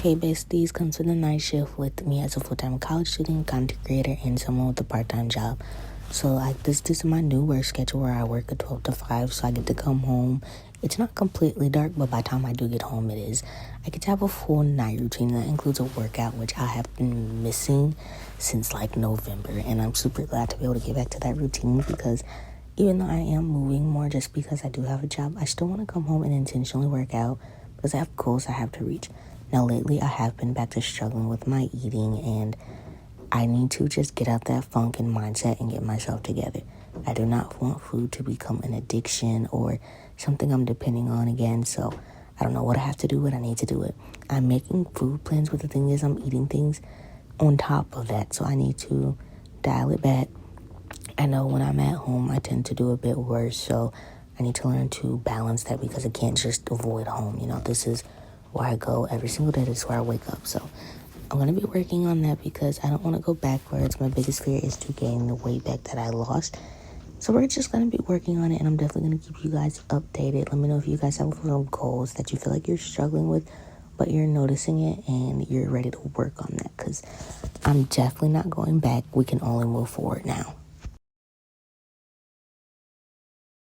Hey besties, come to the night shift with me as a full-time college student, content creator, and someone with a part-time job. So this is my new work schedule where I work a 12 to 5, so I get to come home. It's not completely dark, but by the time I do get home, it is. I get to have a full night routine that includes a workout, which I have been missing since November, and I'm super glad to be able to get back to that routine because even though I am moving more just because I do have a job, I still want to come home and intentionally work out because I have goals I have to reach. Now, lately, I have been back to struggling with my eating, and I need to just get out that funk and mindset and get myself together. I do not want food to become an addiction or something I'm depending on again, so I don't know what I have to do, but I need to do it. I'm making food plans, but the thing is I'm eating things on top of that, so I need to dial it back. I know when I'm at home, I tend to do a bit worse, so I need to learn to balance that because I can't just avoid home. This is where I go every single day. This is where I wake up. So I'm going to be working on that because I don't want to go backwards. My biggest fear is to gain the weight back that I lost. So we're just going to be working on it, and I'm definitely going to keep you guys updated. Let me know if you guys have some goals that you feel like you're struggling with, but you're noticing it and you're ready to work on that because I'm definitely not going back. We can only move forward now.